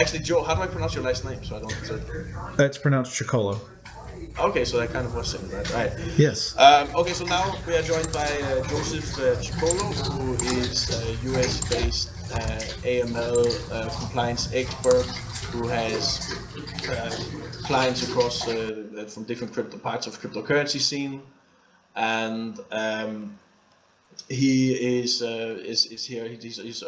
Actually, Joe, how do I pronounce your last name so I don't? It's pronounced Chicolo. Okay, so that kind of was similar, right? Yes. Okay, so now we are joined by Joseph Chicolo, who is a US-based AML compliance expert who has clients across from different parts of cryptocurrency scene, and he is here. He's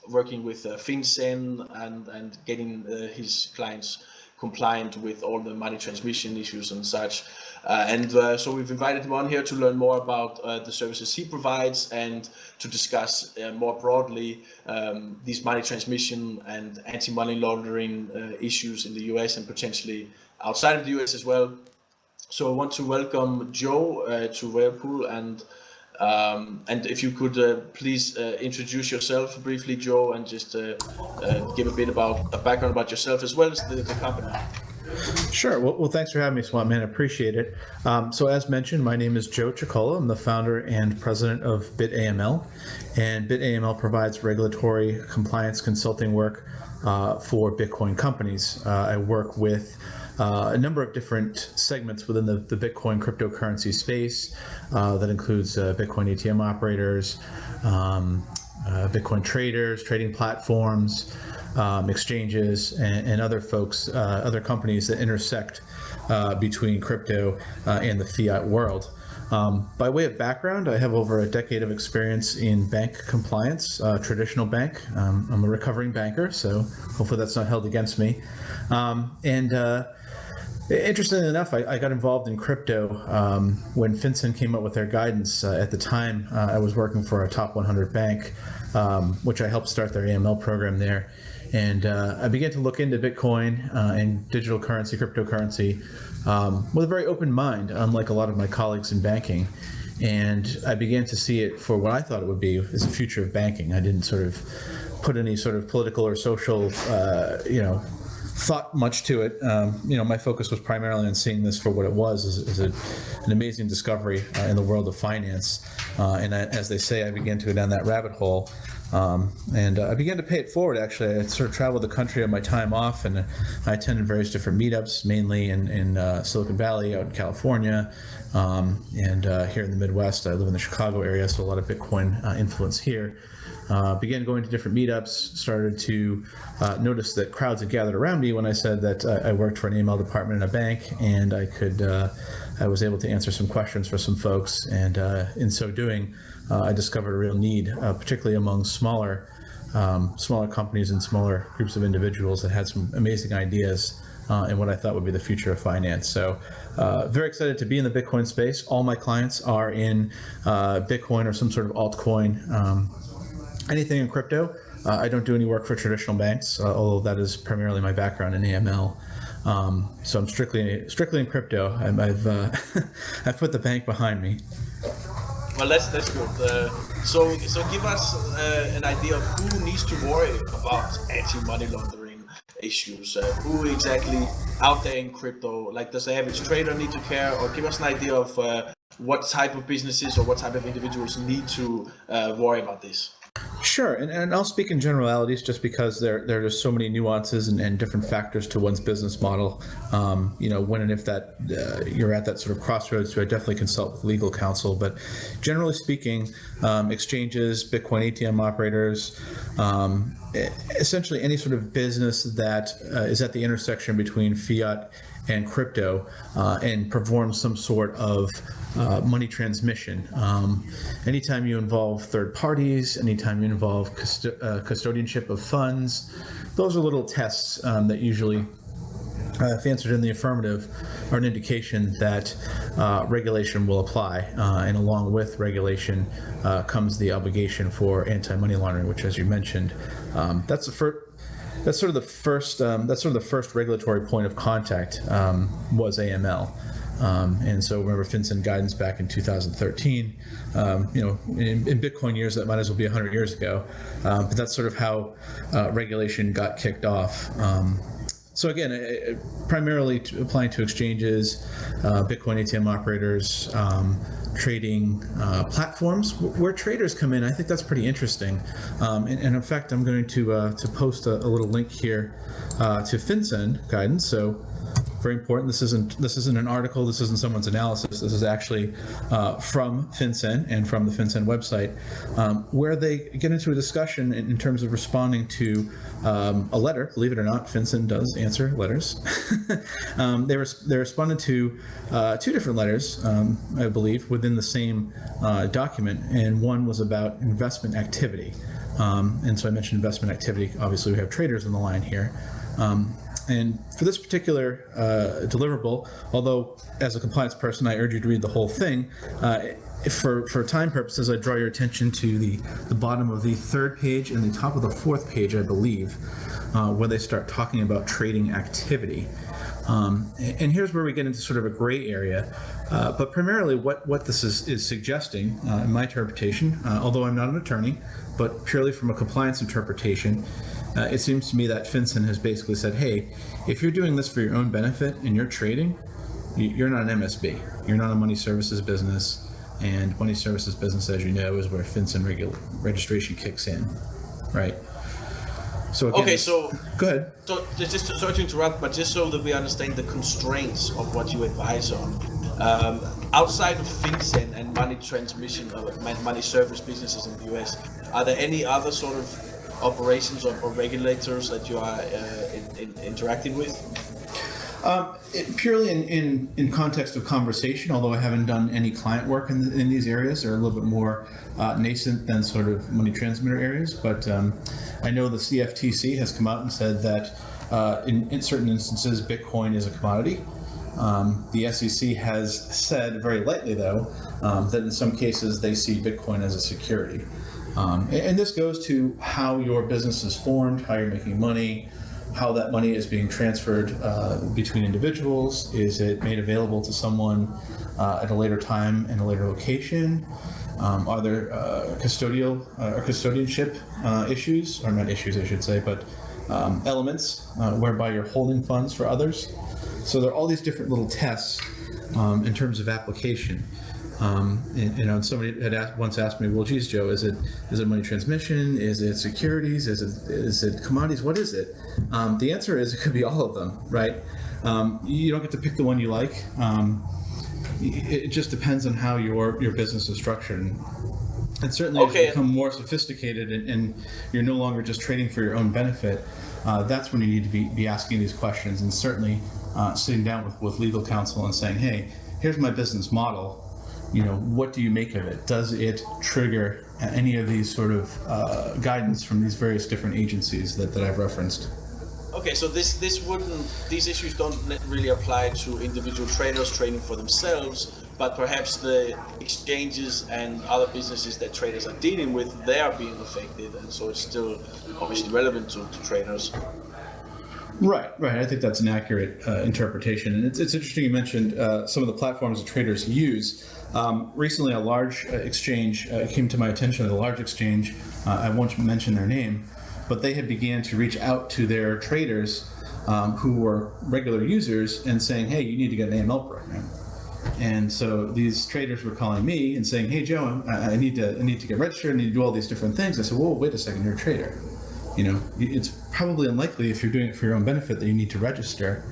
working with FinCEN and getting his clients compliant with all the money transmission issues and such. So we've invited him on here to learn more about the services he provides and to discuss more broadly these money transmission and anti-money laundering issues in the US and potentially outside of the US as well. So I want to welcome Joe to Whirlpool, and if you could please introduce yourself briefly, Joe, and just give a bit about a background about yourself as well as the company. Sure. Well, thanks for having me, Swamp Man. I appreciate it. So as mentioned, my name is Joe Chicolo. I'm the founder and president of BitAML, and BitAML provides regulatory compliance consulting work for Bitcoin companies. I work with a number of different segments within the Bitcoin cryptocurrency space. That includes Bitcoin ATM operators, Bitcoin traders, trading platforms, exchanges, and other folks, other companies that intersect between crypto and the fiat world. By way of background, I have over a decade of experience in bank compliance, traditional bank. I'm a recovering banker, so hopefully that's not held against me. Interestingly enough, I got involved in crypto when FinCEN came up with their guidance. At the time, I was working for a top 100 bank, which I helped start their AML program there. And I began to look into Bitcoin and digital currency, cryptocurrency, with a very open mind, unlike a lot of my colleagues in banking. And I began to see it for what I thought it would be as a future of banking. I didn't sort of put any sort of political or social, thought much to it. My focus was primarily on seeing this for what it was, as an amazing discovery in the world of finance. As they say, I began to go down that rabbit hole. I began to pay it forward, actually. I sort of traveled the country on my time off, and I attended various different meetups, mainly in Silicon Valley, out in California, and here in the Midwest. I live in the Chicago area, so a lot of Bitcoin influence here. Began going to different meetups, started to notice that crowds had gathered around me when I said that I worked for an AML department in a bank, and I was able to answer some questions for some folks, and in so doing, I discovered a real need, particularly among smaller companies and smaller groups of individuals that had some amazing ideas in what I thought would be the future of finance. So very excited to be in the Bitcoin space. All my clients are in Bitcoin or some sort of altcoin. Anything in crypto. I don't do any work for traditional banks, although that is primarily my background in AML. So I'm strictly in crypto. I've put the bank behind me. Well, that's good. So give us an idea of who needs to worry about anti-money laundering issues. Who exactly out there in crypto? Like, does the average trader need to care? Or give us an idea of what type of businesses or what type of individuals need to worry about this. Sure, and I'll speak in generalities just because there are just so many nuances and different factors to one's business model. When and if that you're at that sort of crossroads, so I definitely consult with legal counsel. But generally speaking, exchanges, Bitcoin ATM operators, essentially any sort of business that is at the intersection between fiat and crypto and performs some sort of money transmission. Anytime you involve third parties, anytime you involve custodianship of funds, those are little tests that usually, if answered in the affirmative, are an indication that regulation will apply. And along with regulation comes the obligation for anti-money laundering, which, as you mentioned, that's sort of the first regulatory point of contact was AML. And so remember FinCEN guidance back in 2013, in Bitcoin years, that might as well be 100 years ago. But that's sort of how regulation got kicked off. So again, primarily applying to exchanges, Bitcoin ATM operators, trading platforms where traders come in. I think that's pretty interesting. And in fact, I'm going to post a little link here to FinCEN guidance. So very important. This isn't an article. This isn't someone's analysis. This is actually from FinCEN and from the FinCEN website, where they get into a discussion in terms of responding to a letter. Believe it or not, FinCEN does answer letters. They responded to two different letters, I believe, within the same document, and one was about investment activity. And so I mentioned investment activity. Obviously, we have traders on the line here. And for this particular deliverable, although as a compliance person, I urge you to read the whole thing, for time purposes, I draw your attention to the bottom of the third page and the top of the fourth page, I believe, where they start talking about trading activity. And here's where we get into sort of a gray area. But primarily what this is suggesting, in my interpretation, although I'm not an attorney, but purely from a compliance interpretation, it seems to me that FinCEN has basically said, hey, if you're doing this for your own benefit and you're trading, you're not an MSB. You're not a money services business. And money services business, as you know, is where FinCEN registration kicks in, right? So again, okay, so go ahead. So just sorry to interrupt, but just so that we understand the constraints of what you advise on, outside of FinCEN and money transmission or money service businesses in the US, are there any other sort of operations or regulators that you are interacting with? Purely in context of conversation, although I haven't done any client work in these areas. They're a little bit more nascent than sort of money transmitter areas. But I know the CFTC has come out and said that in certain instances, Bitcoin is a commodity. The SEC has said very lightly, though, that in some cases they see Bitcoin as a security. And this goes to how your business is formed, how you're making money, how that money is being transferred between individuals. Is it made available to someone at a later time and a later location? Are there custodial or custodianship issues, or not issues, I should say, but elements whereby you're holding funds for others? So there are all these different little tests in terms of application. And somebody had once asked me, well, geez, Joe, is it money transmission? Is it securities? Is it commodities? What is it? The answer is it could be all of them, right? You don't get to pick the one you like. It just depends on how your business is structured. And certainly as you become more sophisticated and you're no longer just trading for your own benefit, that's when you need to be asking these questions, and certainly sitting down with legal counsel and saying, hey, here's my business model. What do you make of it? Does it trigger any of these sort of guidance from these various different agencies that I've referenced? Okay, so these issues don't really apply to individual traders trading for themselves, but perhaps the exchanges and other businesses that traders are dealing with, they are being affected, and so it's still obviously relevant to traders. Right. I think that's an accurate interpretation. And it's interesting you mentioned some of the platforms that traders use. Recently, a large exchange came to my attention. A large exchange, I won't mention their name, but they had began to reach out to their traders who were regular users and saying, hey, you need to get an AML program. And so these traders were calling me and saying, hey, Joe, I need to get registered. I need to do all these different things. I said, whoa, wait a second, you're a trader. It's probably unlikely if you're doing it for your own benefit that you need to register.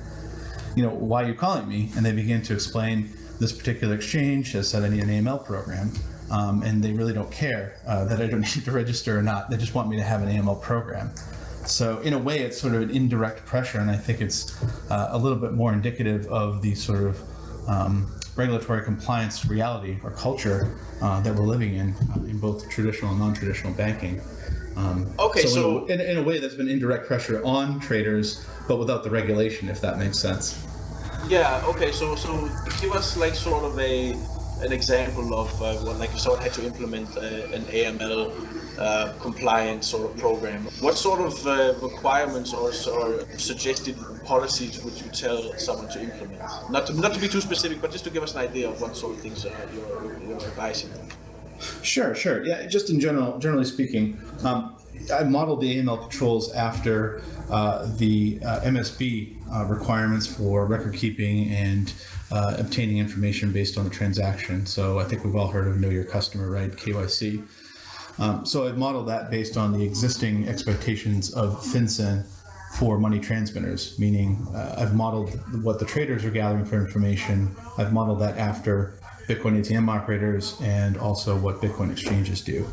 Why are you calling me? And they began to explain this particular exchange has said I need an AML program, and they really don't care that I don't need to register or not. They just want me to have an AML program. So in a way, it's sort of an indirect pressure, and I think it's a little bit more indicative of the sort of regulatory compliance reality or culture that we're living in both traditional and non-traditional banking. So in a way, there's been indirect pressure on traders, but without the regulation, if that makes sense. Yeah. Okay. So give us like sort of an example of what, like, if someone had to implement an AML compliant sort of program. What sort of requirements or suggested policies would you tell someone to implement? Not to be too specific, but just to give us an idea of what sort of things you're advising them. Sure. Yeah, just in generally speaking, I modeled the AML controls after the MSB requirements for record keeping and obtaining information based on the transaction. So I think we've all heard of Know Your Customer, right? KYC. So I've modeled that based on the existing expectations of FinCEN for money transmitters, meaning I've modeled what the traders are gathering for information. I've modeled that after Bitcoin ATM operators and also what Bitcoin exchanges do.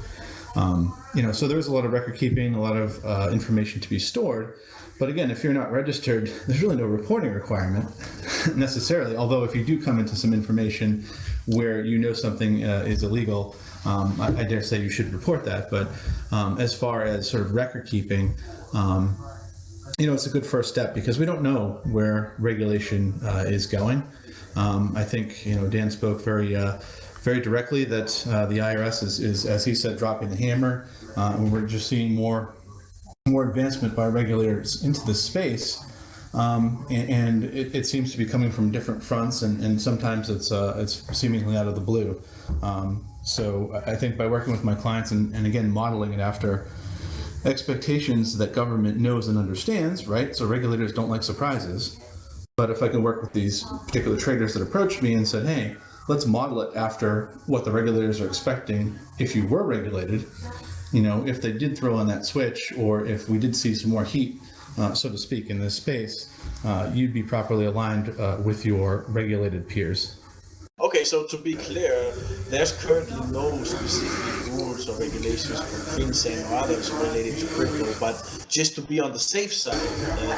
So there's a lot of record keeping, a lot of information to be stored. But again, if you're not registered, there's really no reporting requirement necessarily. Although if you do come into some information where you know something is illegal, I dare say you should report that. But as far as sort of record keeping, it's a good first step because we don't know where regulation is going. I think Dan spoke very directly that the IRS is, as he said, dropping the hammer, and we're just seeing more advancement by regulators into this space, and it seems to be coming from different fronts, and sometimes it's seemingly out of the blue. So I think by working with my clients and again modeling it after expectations that government knows and understands, right? So regulators don't like surprises. But if I can work with these particular traders that approached me and said, hey, let's model it after what the regulators are expecting if you were regulated, if they did throw on that switch or if we did see some more heat, so to speak, in this space, you'd be properly aligned with your regulated peers. Okay, so to be clear, there's currently no specific rules or regulations from FinCEN or others related to crypto, but just to be on the safe side,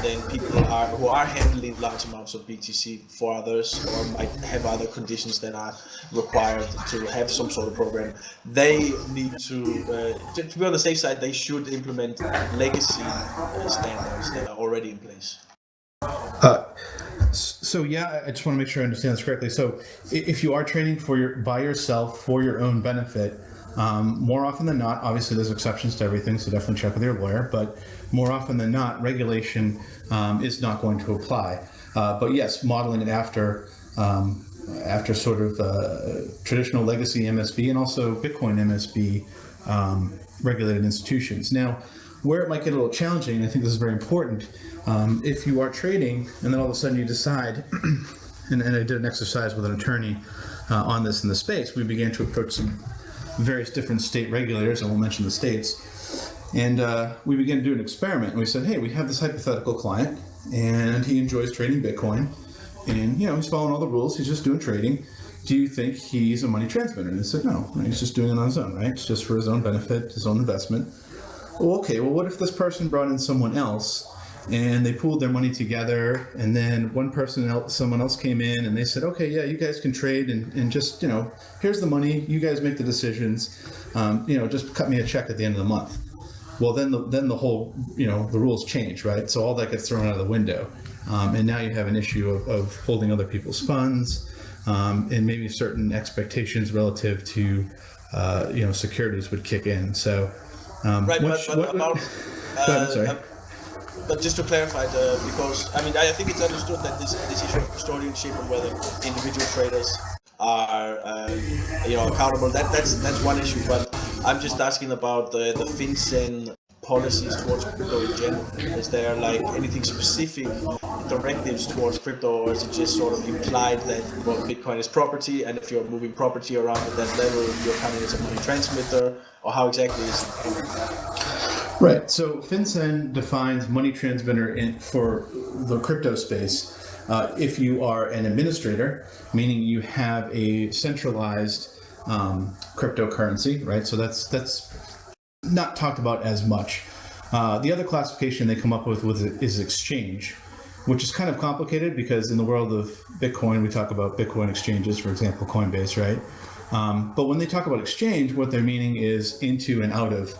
then people who are handling large amounts of BTC for others or might have other conditions that are required to have some sort of program, they need to be on the safe side, they should implement legacy standards that are already in place. So yeah, I just want to make sure I understand this correctly. So if you are trading by yourself for your own benefit, more often than not, obviously there's exceptions to everything, so definitely check with your lawyer, but more often than not, regulation is not going to apply. But yes, modeling it after sort of traditional legacy MSB and also Bitcoin MSB regulated institutions. Now, where it might get a little challenging, and I think this is very important, if you are trading and then all of a sudden you decide, and I did an exercise with an attorney on this in the space, we began to approach some various different state regulators, I won't mention the states, and we began to do an experiment. And we said, hey, we have this hypothetical client, and he enjoys trading Bitcoin, and he's following all the rules, he's just doing trading. Do you think he's a money transmitter? And they said, no, he's just doing it on his own, right? It's just for his own benefit, his own investment. Well, okay, what if this person brought in someone else and they pooled their money together, and then someone else came in and they said, okay, yeah, you guys can trade and just, here's the money, you guys make the decisions, just cut me a check at the end of the month. Well, then the whole, the rules change, right? So all that gets thrown out of the window. And now you have an issue of holding other people's funds, and maybe certain expectations relative to, securities would kick in. So, right, but just to clarify, because I think it's understood that this issue of custodianship and whether individual traders are accountable, that's one issue. But I'm just asking about the FinCEN policies towards crypto in general. Is there anything specific directives towards crypto, or is it just sort of implied that Bitcoin is property, and if you're moving property around at that level, you're coming as a money transmitter, or how exactly is it? Right. So FinCEN defines money transmitter for the crypto space. If you are an administrator, meaning you have a centralized cryptocurrency, right? So that's not talked about as much. The other classification they come up with is exchange, which is kind of complicated because in the world of Bitcoin, we talk about Bitcoin exchanges, for example, Coinbase, right? But when they talk about exchange, what they're meaning is into and out of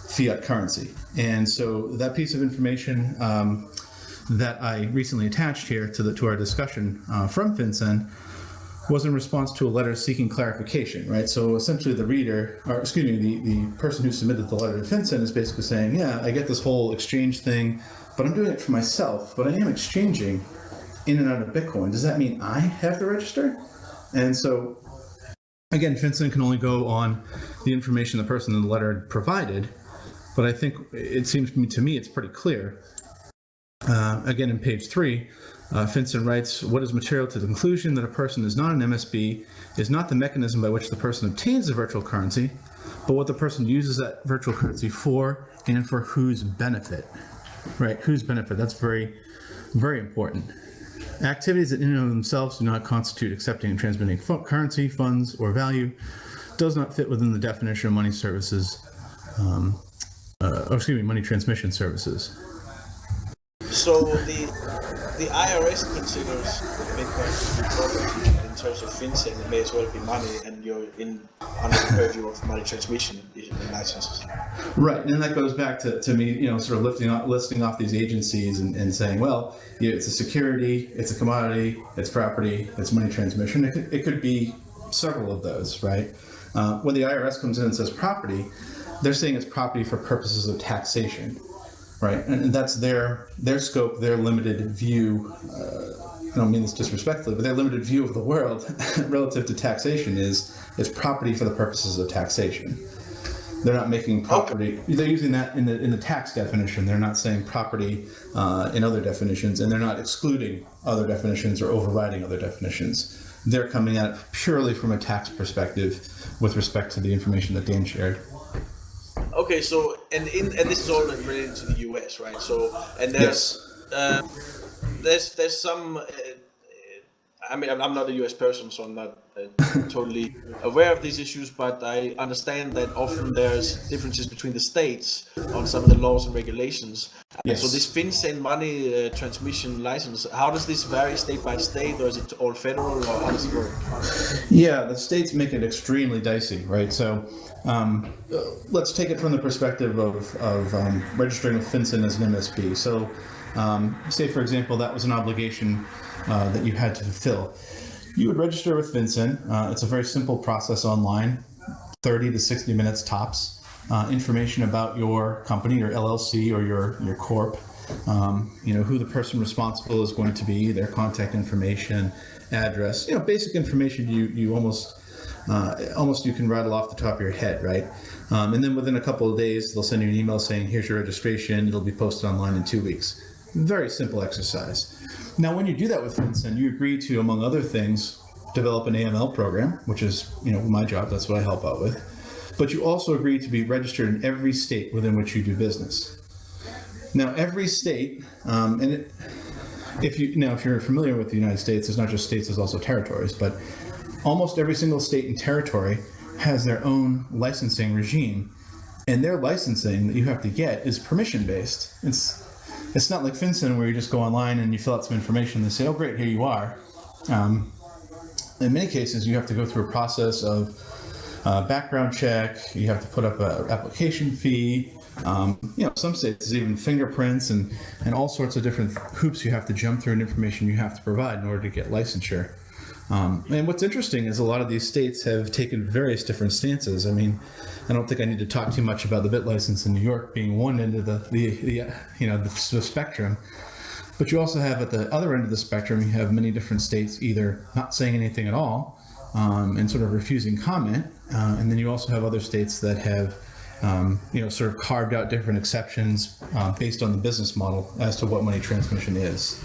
fiat currency. And so that piece of information that I recently attached here to our discussion from FinCEN was in response to a letter seeking clarification, right? So essentially the person who submitted the letter to FinCEN is basically saying, yeah, I get this whole exchange thing, but I'm doing it for myself, but I am exchanging in and out of Bitcoin. Does that mean I have to register? And so, again, FinCEN can only go on the information the person in the letter provided, but I think it seems to me it's pretty clear. Again, in page 3, Finson writes, what is material to the conclusion that a person is not an MSB is not the mechanism by which the person obtains the virtual currency, but what the person uses that virtual currency for and for whose benefit, right? Whose benefit, that's very, very important. Activities that in and of themselves do not constitute accepting and transmitting currency, funds, or value does not fit within the definition of money services, money transmission services. So the IRS considers Bitcoin to be property in terms of FinCEN. It may as well be money, and you're under the purview of money transmission licenses. Right, and that goes back to me, sort of listing off these agencies and saying, well, it's a security, it's a commodity, it's property, it's money transmission. It could be several of those, right? When the IRS comes in and says property, they're saying it's property for purposes of taxation. Right, and that's their scope, their limited view. I don't mean this disrespectfully, but their limited view of the world relative to taxation is property for the purposes of taxation. They're not making property. They're using that in the tax definition. They're not saying property in other definitions, and they're not excluding other definitions or overriding other definitions. They're coming at it purely from a tax perspective with respect to the information that Dan shared. Okay, so and this is all related to the US, right? So and there's some. I mean, I'm not a US person, so I'm not totally aware of these issues, but I understand that often there's differences between the states on some of the laws and regulations. Yes. So this FinCEN money transmission license, how does this vary state by state, or is it all federal, or how does it work? Yeah, the states make it extremely dicey, right? So let's take it from the perspective of registering with FinCEN as an MSB. So say, for example, that was an obligation that you had to fulfill. You would register with FinCEN. It's a very simple process online, 30 to 60 minutes tops. Information about your company, your LLC, or your corp. Who the person responsible is going to be, their contact information, address. Basic information you almost you can rattle off the top of your head, right? And then within a couple of days, they'll send you an email saying, here's your registration. It'll be posted online in 2 weeks. Very simple exercise. Now, when you do that with FinCEN, you agree to, among other things, develop an AML program, which is, my job. That's what I help out with. But you also agree to be registered in every state within which you do business. Now, every state, if you're familiar with the United States, it's not just states, it's also territories, but almost every single state and territory has their own licensing regime, and their licensing that you have to get is permission-based. It's not like FinCEN where you just go online and you fill out some information and they say, oh, great, here you are. In many cases, you have to go through a process of background check, you have to put up an application fee. Some states there's even fingerprints and all sorts of different hoops you have to jump through and information you have to provide in order to get licensure. And what's interesting is a lot of these states have taken various different stances. I mean, I don't think I need to talk too much about the bit license in New York being one end of the spectrum. But you also have at the other end of the spectrum, you have many different states either not saying anything at all and sort of refusing comment. And then you also have other states that have, sort of carved out different exceptions based on the business model as to what money transmission is.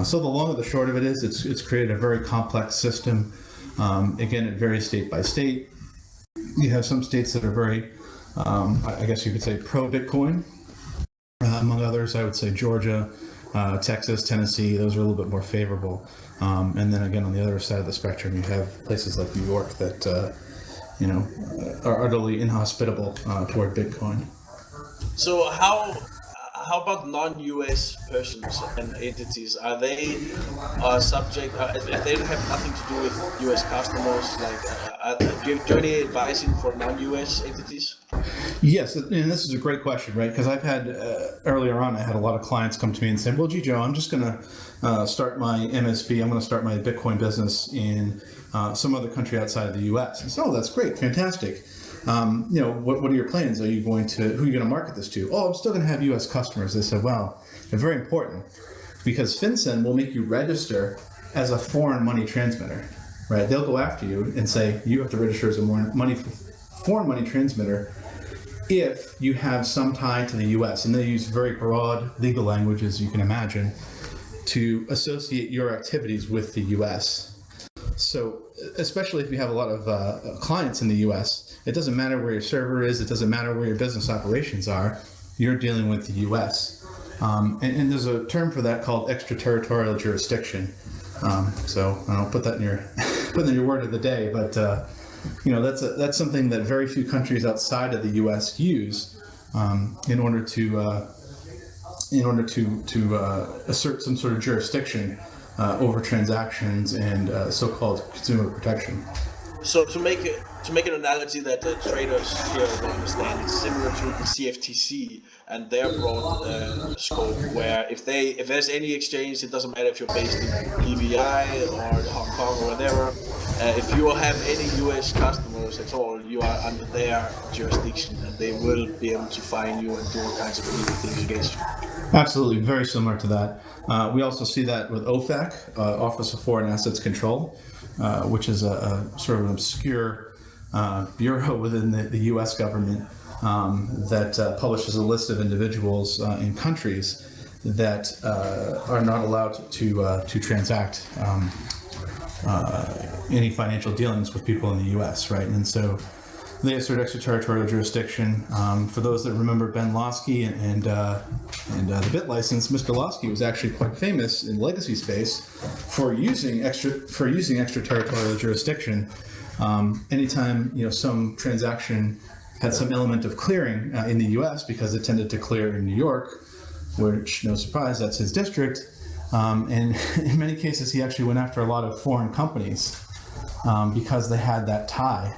So the long and the short of it is it's created a very complex system. Again, it varies state by state. You have some states that are very, I guess you could say, pro-Bitcoin. Among others, I would say Georgia, Texas, Tennessee, those are a little bit more favorable. And then again, on the other side of the spectrum, you have places like New York that, are utterly inhospitable toward Bitcoin. So how about non-US persons and entities? Are they subject? They have nothing to do with US customers. Like, do you have any advising for non-US entities? Yes, and this is a great question, right? Because I've had earlier on, I had a lot of clients come to me and say, "Well, gee, Joe, I'm just going to start my MSB. I'm going to start my Bitcoin business in some other country outside of the U.S." I said, "Oh, that's great, fantastic. What are your plans? Who are you going to market this to?" "Oh, I'm still going to have U.S. customers." They said, "Well, they're very important because FinCEN will make you register as a foreign money transmitter, right? They'll go after you and say you have to register as a foreign money transmitter if you have some tie to the U.S., and they use very broad legal language, as you can imagine, to associate your activities with the U.S. So, especially if you have a lot of clients in the U.S., it doesn't matter where your server is, it doesn't matter where your business operations are, you're dealing with the U.S. And there's a term for that called extraterritorial jurisdiction. So I'll put that in your word of the day, but that's something that very few countries outside of the U.S. use in order to assert some sort of jurisdiction over transactions and so-called consumer protection. So to make an analogy that the traders here will understand, it's similar to the CFTC and their broad scope, where if there's any exchange, it doesn't matter if you're based in PBI or Hong Kong or whatever. If you have any U.S. customers at all, you are under their jurisdiction, and they will be able to fine you and do all kinds of illegal things against you. Absolutely, very similar to that. We also see that with OFAC, Office of Foreign Assets Control, which is a sort of an obscure bureau within the U.S. government that publishes a list of individuals in countries that are not allowed to transact any financial dealings with people in the U.S., right? And so they assert extraterritorial jurisdiction. For those that remember Ben Losky and the bit license, Mr. Losky was actually quite famous in legacy space for using extraterritorial jurisdiction. Anytime some transaction had some element of clearing in the U.S. because it tended to clear in New York, which, no surprise, that's his district. And in many cases, he actually went after a lot of foreign companies because they had that tie.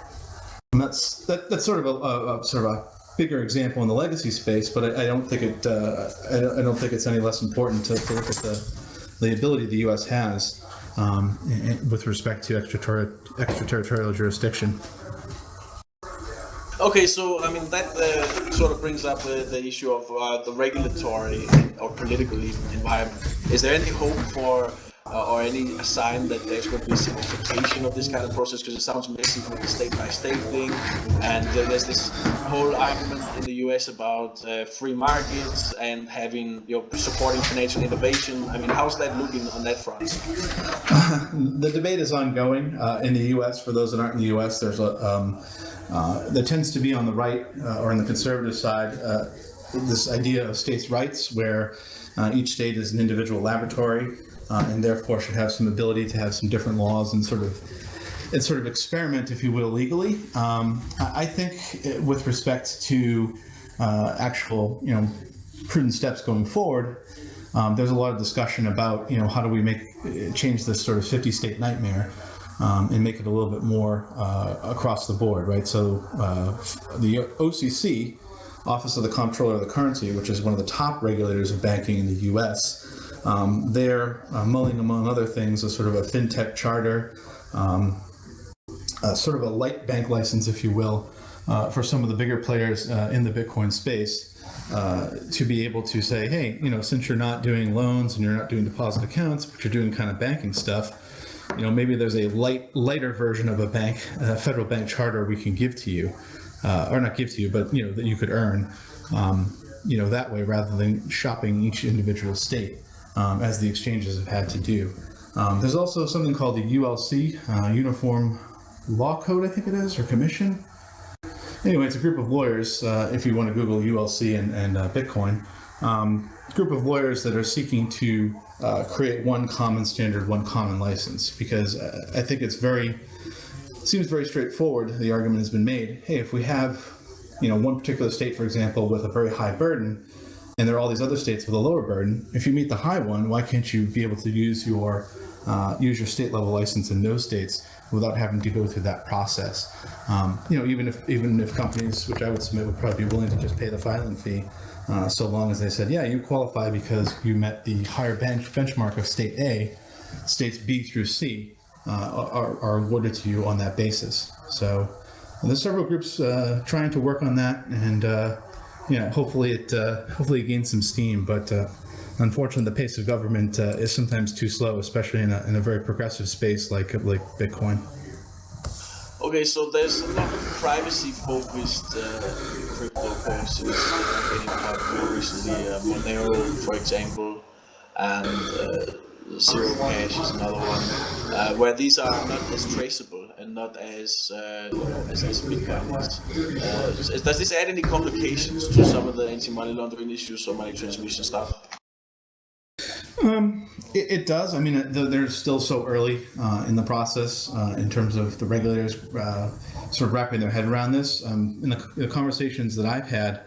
And that's sort of a bigger example in the legacy space, but I don't think it's any less important to look at the ability the U.S. has with respect to extraterritorial jurisdiction. Okay, so I mean that sort of brings up the issue of the regulatory or political environment. Is there any hope for or any sign that there's going to be simplification of this kind of process? Because it sounds messy with the state-by-state thing, and there's this whole argument in the U.S. about free markets and having supporting financial innovation. I mean, how's that looking on that front? The debate is ongoing in the U.S. For those that aren't in the U.S., there's there tends to be on the right or on the conservative side this idea of states' rights, where each state is an individual laboratory and therefore should have some ability to have some different laws and sort of experiment, if you will, legally. I think with respect to actual prudent steps going forward, there's a lot of discussion about how do we change this sort of 50-state nightmare and make it a little bit more across the board, right? So the OCC, Office of the Comptroller of the Currency, which is one of the top regulators of banking in the U.S., they're mulling, among other things, a sort of a fintech charter, sort of a light bank license, if you will, for some of the bigger players in the Bitcoin space to be able to say, hey, since you're not doing loans and you're not doing deposit accounts, but you're doing kind of banking stuff, maybe there's a lighter version of a federal bank charter we can give to you, or not give to you, but that you could earn, that way rather than shopping each individual state, as the exchanges have had to do. There's also something called the ULC, Uniform Law Code, I think it is, or Commission. Anyway, it's a group of lawyers, if you want to Google ULC and Bitcoin, group of lawyers that are seeking to create one common standard, one common license, because I think it seems very straightforward. The argument has been made, hey, if we have one particular state, for example, with a very high burden, and there are all these other states with a lower burden, if you meet the high one, why can't you be able to use your state level license in those states without having to go through that process? Even if companies, which I would submit, would probably be willing to just pay the filing fee, so long as they said, yeah, you qualify because you met the higher benchmark of state A, states B through C are awarded to you on that basis. So there's several groups trying to work on that, and hopefully it gains some steam. But unfortunately, the pace of government is sometimes too slow, especially in a very progressive space like Bitcoin. Okay, so there's a lot of privacy-focused cryptocurrencies that are getting popular recently. Monero, for example, and Zero Cash is another one, where these are not as traceable and not as as Bitcoin is. Does this add any complications to some of the anti-money laundering issues or money transmission stuff? It does. I mean, they're still so early in the process in terms of the regulators sort of wrapping their head around this. In the conversations that I've had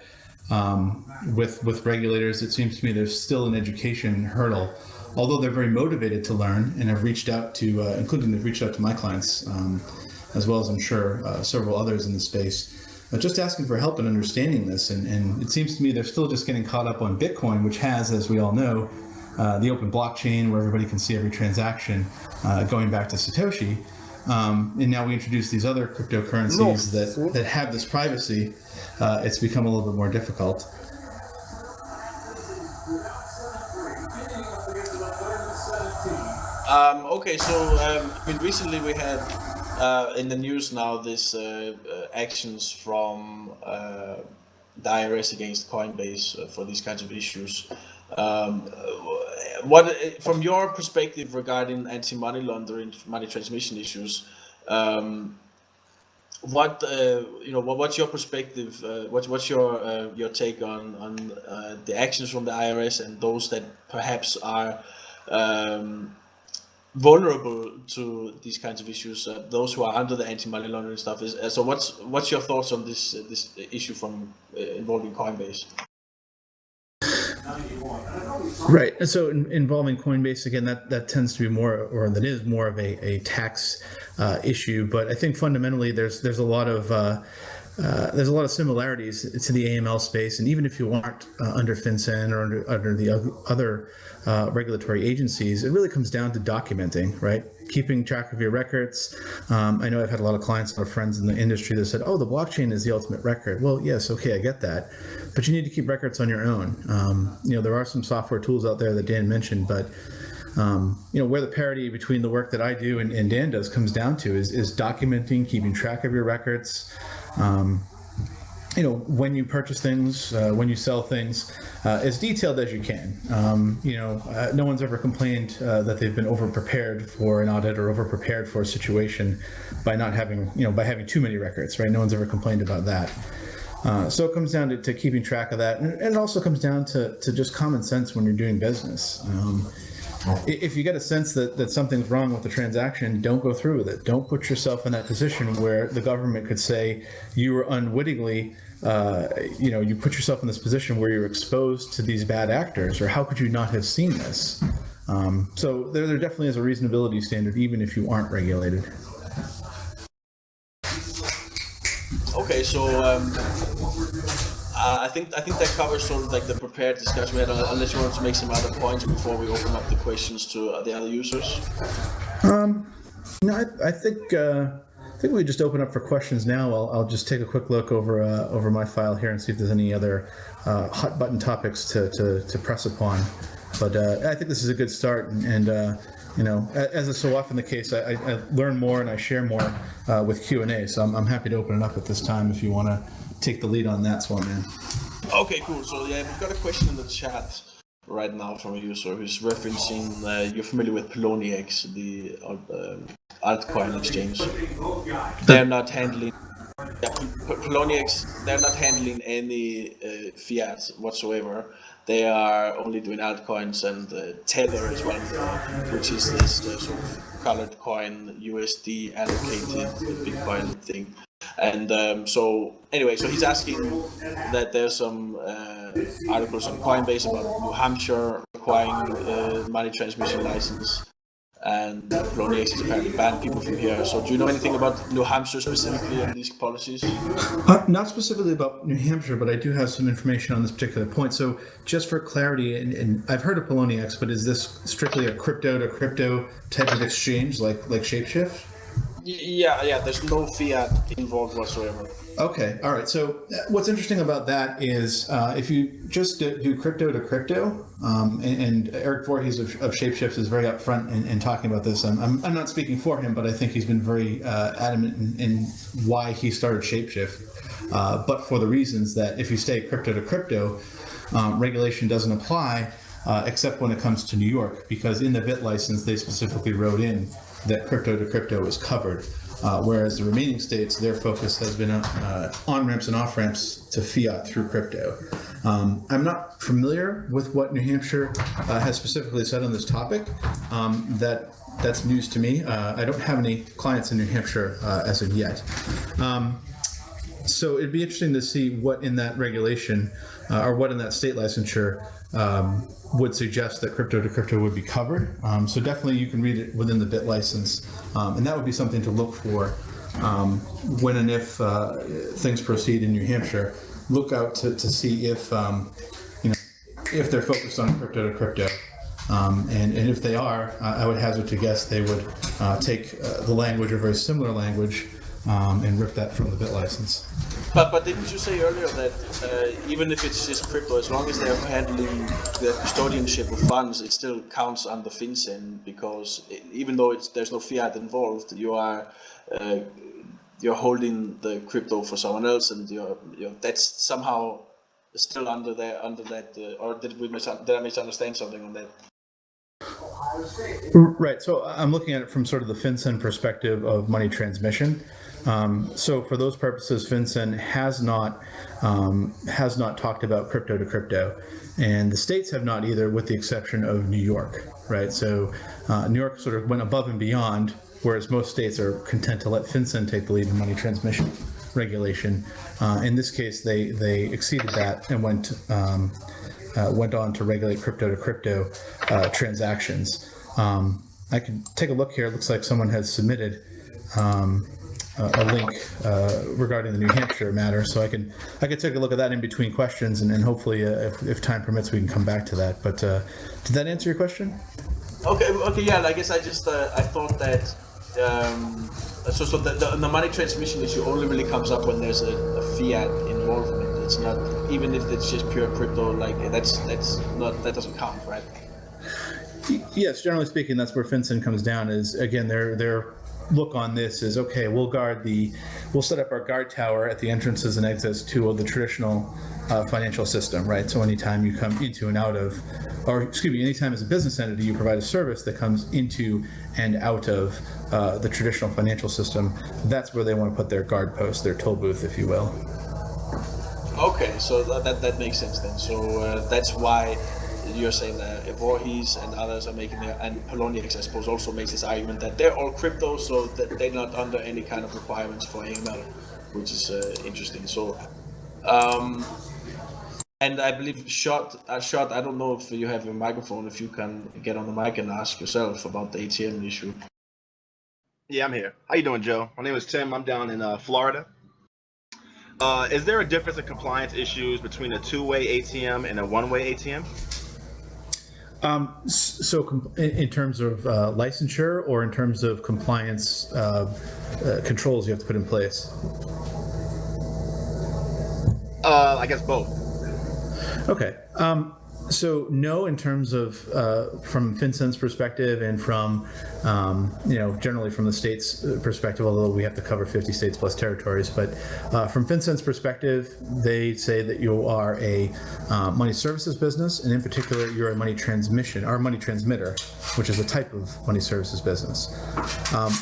with regulators, it seems to me there's still an education hurdle. Although they're very motivated to learn and have reached out to, they've reached out to my clients, as well as I'm sure several others in the space, just asking for help in understanding this. And it seems to me they're still just getting caught up on Bitcoin, which has, as we all know, the open blockchain where everybody can see every transaction going back to Satoshi. And now we introduce these other cryptocurrencies that have this privacy. It's become a little bit more difficult. Okay, so I mean, recently we had in the news now this actions from the IRS against Coinbase for these kinds of issues. What, from your perspective regarding anti-money laundering, money transmission issues, what's your perspective? What's your take on the actions from the IRS and those that perhaps are vulnerable to these kinds of issues? Those who are under the anti-money laundering stuff is. So what's your thoughts on this issue from involving Coinbase? Right. And so involving Coinbase, again, that tends to be more, or that is more of a tax issue. But I think fundamentally there's a lot of similarities to the AML space. And even if you aren't under FinCEN or under the other regulatory agencies, it really comes down to documenting, right? Keeping track of your records. I know I've had a lot of clients or friends in the industry that said, oh, the blockchain is the ultimate record. Well, yes, okay, I get that. But you need to keep records on your own. There are some software tools out there that Dan mentioned, but where the parity between the work that I do and Dan does comes down to is documenting, keeping track of your records. When you purchase things, when you sell things, as detailed as you can. No one's ever complained that they've been over-prepared for an audit or over-prepared for a situation by not having, by having too many records, right? No one's ever complained about that. So it comes down to keeping track of that. And it also comes down to just common sense when you're doing business. If you get a sense that something's wrong with the transaction, don't go through with it. Don't put yourself in that position where the government could say you were unwittingly, you put yourself in this position where you're exposed to these bad actors, or how could you not have seen this? So there definitely is a reasonability standard, even if you aren't regulated. Okay, so I think that covers sort of like the prepared discussion we had. Unless you want to make some other points before we open up the questions to the other users. No, I think we just open up for questions now. I'll just take a quick look over my file here and see if there's any other hot button topics to press upon. But I think this is a good start, and as is so often the case, I learn more and I share more with Q&A. So I'm happy to open it up at this time if you want to take the lead on that, Swanman. Okay, cool. So yeah, we've got a question in the chat right now from a user who's referencing. You're familiar with Poloniex, the altcoin exchange. They're not handling. Poloniex, they're not handling any fiat whatsoever. They are only doing altcoins, and Tether as well, which is this sort of colored coin, USD allocated Bitcoin thing. And so he's asking that there's some articles on Coinbase about New Hampshire requiring money transmission license, and Poloniex has apparently banned people from here. So do you know anything about New Hampshire specifically and these policies? Not specifically about New Hampshire, but I do have some information on this particular point. So just for clarity, and I've heard of Poloniex, but is this strictly a crypto to crypto type of exchange like Shapeshift? Yeah. There's no fiat involved whatsoever. Okay, all right. So what's interesting about that is if you just do crypto to crypto, and Eric Voorhees of Shapeshift is very upfront in talking about this. I'm not speaking for him, but I think he's been very adamant in why he started Shapeshift, but for the reasons that if you stay crypto to crypto, regulation doesn't apply except when it comes to New York, because in the BIT license they specifically wrote in that crypto to crypto is covered. Whereas the remaining states, their focus has been on-ramps and off-ramps to fiat through crypto. I'm not familiar with what New Hampshire has specifically said on this topic. That's news to me. I don't have any clients in New Hampshire as of yet. So it'd be interesting to see what in that regulation or what in that state licensure would suggest that crypto to crypto would be covered. So definitely you can read it within the BIT license, and that would be something to look for when and if things proceed in New Hampshire. Look out to see if if they're focused on crypto to crypto, and if they are, I would hazard to guess they would take the language or very similar language and rip that from the BIT license. But didn't you say earlier that even if it's just crypto, as long as they're handling the custodianship of funds, it still counts under FinCEN, because even though there's no fiat involved, you're holding the crypto for someone else, and that's somehow still under that. Or did I misunderstand something on that? Right. So I'm looking at it from sort of the FinCEN perspective of money transmission. So for those purposes, FinCEN has not talked about crypto to crypto, and the states have not either, with the exception of New York. Right. So New York sort of went above and beyond, whereas most states are content to let FinCEN take the lead in money transmission regulation. In this case, they exceeded that and went on to regulate crypto to crypto transactions. I can take a look here. It looks like someone has submitted a link regarding the New Hampshire matter, so I can take a look at that in between questions, and hopefully, if time permits, we can come back to that. But did that answer your question? Okay, yeah. I guess I just I thought that so the money transmission issue only really comes up when there's a fiat involvement. It's not, even if it's just pure crypto, like that doesn't count, right? Yes, generally speaking, that's where FinCEN comes down. Is again their look on this is, okay, we'll set up our guard tower at the entrances and exits to the traditional financial system, right? So anytime you come into and out of, or excuse me, anytime as a business entity you provide a service that comes into and out of the traditional financial system, that's where they want to put their guard post, their toll booth, if you will. Okay, so that makes sense then. So that's why you're saying that Voorhees and others are making their, and Poloniex, I suppose, also makes this argument that they're all crypto, so that they're not under any kind of requirements for AML, which is interesting. So, and I believe Shot, I don't know if you have your microphone, if you can get on the mic and ask yourself about the ATM issue. Yeah, I'm here. How you doing, Joe? My name is Tim. I'm down in Florida. Is there a difference in compliance issues between a two-way ATM and a one-way ATM? So in terms of licensure, or in terms of compliance controls you have to put in place? I guess both. Okay. So no, in terms of from FinCEN's perspective and from generally from the state's perspective, although we have to cover 50 states plus territories, but from FinCEN's perspective, they say that you are a money services business, and in particular, you're a money transmission or money transmitter, which is a type of money services business.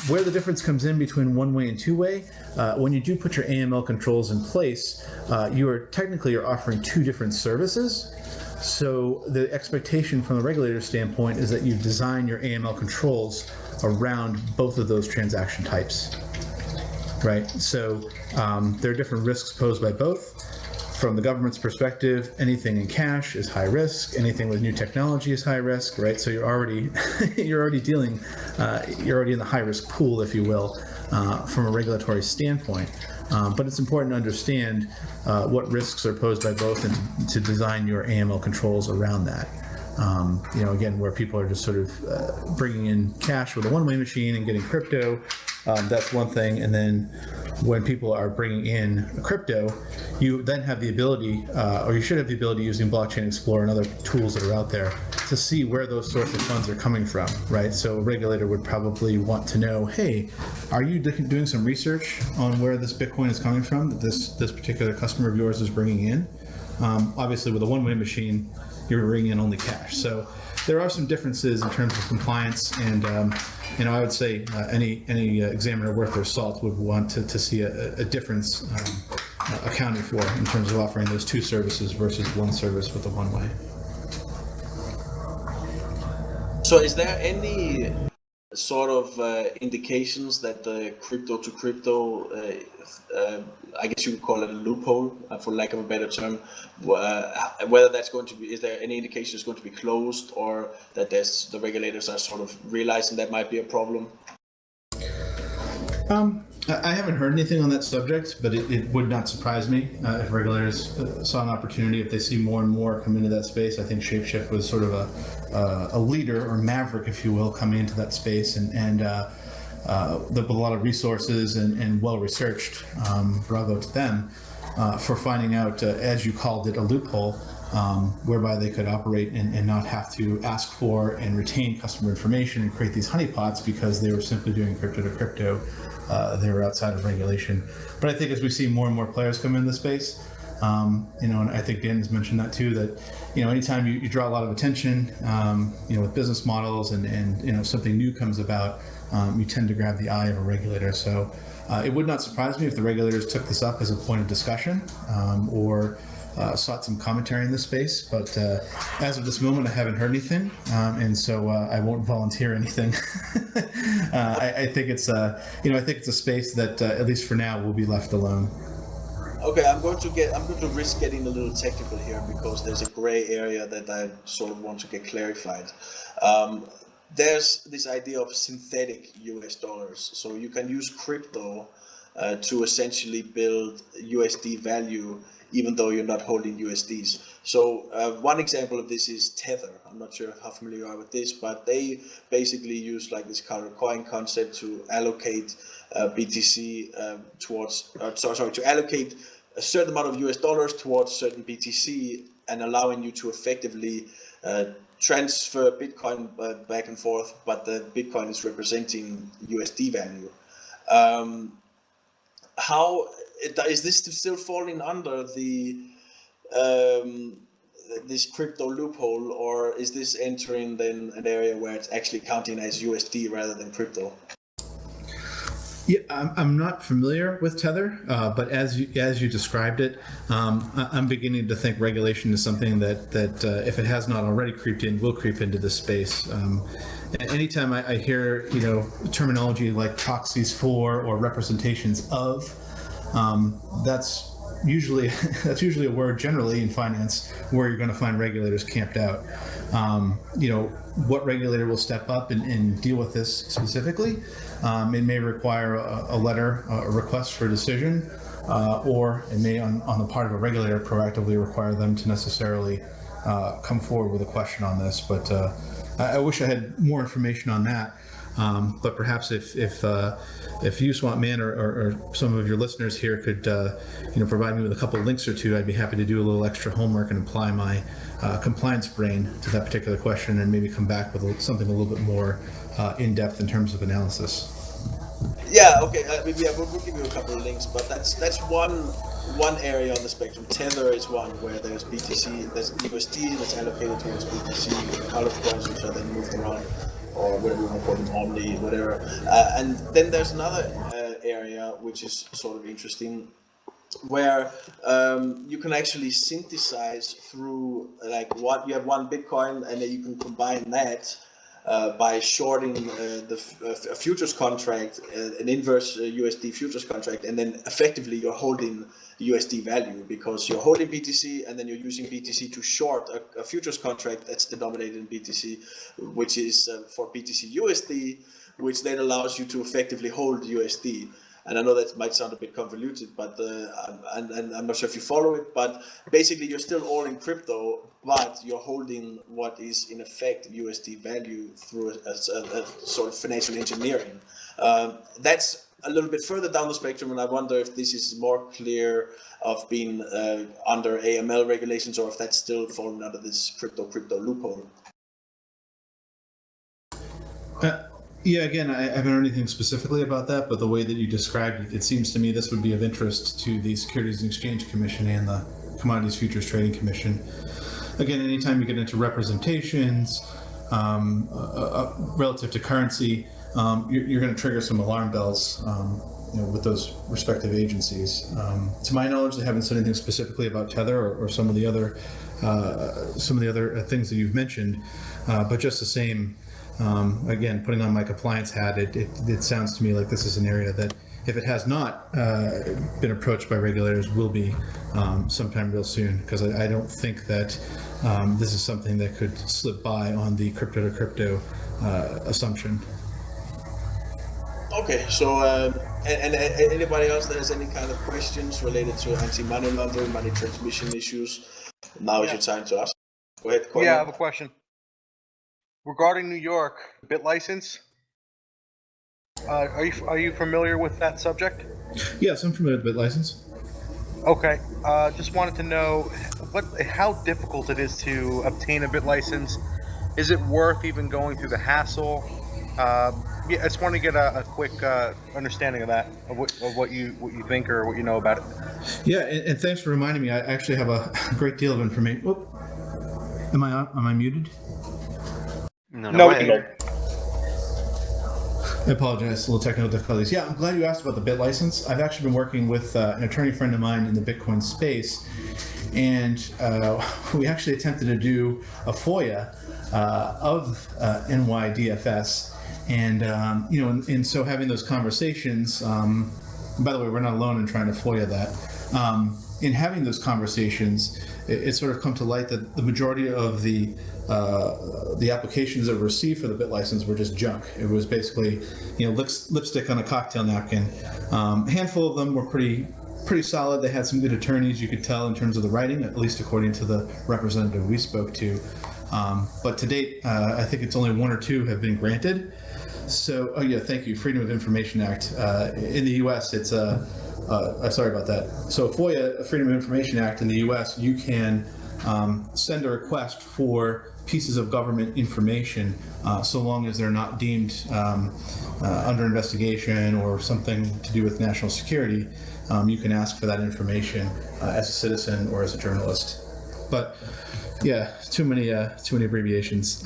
Where the difference comes in between one-way and two-way, when you do put your AML controls in place, you're offering two different services. So the expectation from the regulator standpoint is that you design your AML controls around both of those transaction types, right? So there are different risks posed by both. From the government's perspective, anything in cash is high risk. Anything with new technology is high risk, right? So you're already you're already in the high risk pool, if you will, from a regulatory standpoint. But it's important to understand what risks are posed by both, and to design your AML controls around that. Again, where people are just sort of bringing in cash with a one-way machine and getting crypto, That's one thing. And then when people are bringing in crypto, you then have the ability, or you should have the ability using Blockchain Explorer and other tools that are out there to see where those source of funds are coming from, right? So a regulator would probably want to know, hey, are you doing some research on where this Bitcoin is coming from that this particular customer of yours is bringing in? Obviously, with a one-way machine, you're bringing in only cash. So there are some differences in terms of compliance, and I would say any examiner worth their salt would want to see a difference accounted for in terms of offering those two services versus one service with a one-way. So is there any sort of indications that the crypto to crypto, I guess you could call it a loophole, for lack of a better term, whether that's going to be, is there any indication it's going to be closed, or that the regulators are sort of realizing that might be a problem? I haven't heard anything on that subject, but it would not surprise me if regulators saw an opportunity, if they see more and more come into that space. I think Shapeshift was sort of a leader, or maverick, if you will, coming into that space, and with a lot of resources and well-researched. Bravo to them for finding out, as you called it, a loophole whereby they could operate and not have to ask for and retain customer information and create these honeypots because they were simply doing crypto to crypto. They were outside of regulation. But I think as we see more and more players come into the space, and I think Dan has mentioned that too, that, anytime you draw a lot of attention, with business models and something new comes about, you tend to grab the eye of a regulator. So it would not surprise me if the regulators took this up as a point of discussion, or sought some commentary in this space, but as of this moment, I haven't heard anything, and so I won't volunteer anything. I think it's a space that at least for now will be left alone. Okay, I'm going to risk getting a little technical here, because there's a gray area that I sort of want to get clarified. There's this idea of synthetic US dollars. So you can use crypto to essentially build USD value, even though you're not holding USDs. So one example of this is Tether. I'm not sure how familiar you are with this, but they basically use like this kind of coin concept to allocate BTC to allocate a certain amount of US dollars towards certain BTC, and allowing you to effectively transfer Bitcoin back and forth, but the Bitcoin is representing USD value. How is this still falling under the this crypto loophole, or is this entering then an area where it's actually counting as USD rather than crypto? Yeah, I'm not familiar with Tether, but as you described it, I'm beginning to think regulation is something that if it has not already creeped in, will creep into this space. And anytime I hear terminology like proxies for or representations of, that's usually a word generally in finance where you're going to find regulators camped out. What regulator will step up and deal with this specifically? It may require a letter, a request for a decision, or it may, on the part of a regulator, proactively require them to necessarily come forward with a question on this. But I wish I had more information on that. But perhaps if you, Swamp Man, or some of your listeners here could provide me with a couple of links or two, I'd be happy to do a little extra homework and apply my compliance brain to that particular question, and maybe come back with something a little bit more in-depth in terms of analysis. Yeah, okay. We'll give you a couple of links, but that's one area on the spectrum. Tether is one where there's BTC, there's USD that's allocated towards BTC, colored coins which are then moved around, or whatever you want to call them, Omni, whatever. And then there's another area which is sort of interesting, where you can actually synthesize through you have one Bitcoin, and then you can combine that by shorting a futures contract, an inverse USD futures contract, and then effectively you're holding USD value because you're holding BTC and then you're using BTC to short a futures contract that's denominated in BTC, which is for BTC USD, which then allows you to effectively hold USD. And I know that might sound a bit convoluted, but and I'm not sure if you follow it, but basically you're still all in crypto, but you're holding what is in effect USD value through a sort of financial engineering. That's a little bit further down the spectrum, and I wonder if this is more clear of being under AML regulations, or if that's still falling under this crypto loophole. Yeah, again, I haven't heard anything specifically about that, but the way that you described it, it seems to me this would be of interest to the Securities and Exchange Commission and the Commodities Futures Trading Commission. Again, anytime you get into representations relative to currency, you're going to trigger some alarm bells with those respective agencies. To my knowledge, they haven't said anything specifically about Tether or some of the other things that you've mentioned, but just the same. Again, putting on my compliance hat, it sounds to me like this is an area that, if it has not been approached by regulators, will be sometime real soon, because I don't think that this is something that could slip by on the crypto to crypto assumption. Okay, so and anybody else that has any kind of questions related to anti-money laundering, money transmission issues, now is your time to ask. Go ahead, Corey. Yeah, I have a question. Regarding New York, bit license, are you familiar with that subject? Yes, I'm familiar with BitLicense. Okay, just wanted to know how difficult it is to obtain a bit license. Is it worth even going through the hassle? Yeah, I just want to get a quick understanding of that, of what you think or what you know about it. Yeah, and thanks for reminding me. I actually have a great deal of information. Whoop. Am I muted? No, we can go. I apologize, a little technical difficulties. Yeah, I'm glad you asked about the bit license. I've actually been working with an attorney friend of mine in the Bitcoin space, and we actually attempted to do a FOIA of NYDFS, and and so having those conversations. By the way, we're not alone in trying to FOIA that. In having those conversations, it sort of come to light that the majority of the applications that were received for the bit license were just junk. It was basically, lipstick on a cocktail napkin. A handful of them were pretty solid. They had some good attorneys, you could tell, in terms of the writing, at least according to the representative we spoke to. But to date, I think it's only one or two have been granted. So, thank you. Freedom of Information Act. In the U.S., it's sorry about that. So FOIA, Freedom of Information Act in the U.S., you can send a request for pieces of government information so long as they're not deemed under investigation or something to do with national security. You can ask for that information as a citizen or as a journalist. But yeah, too many abbreviations.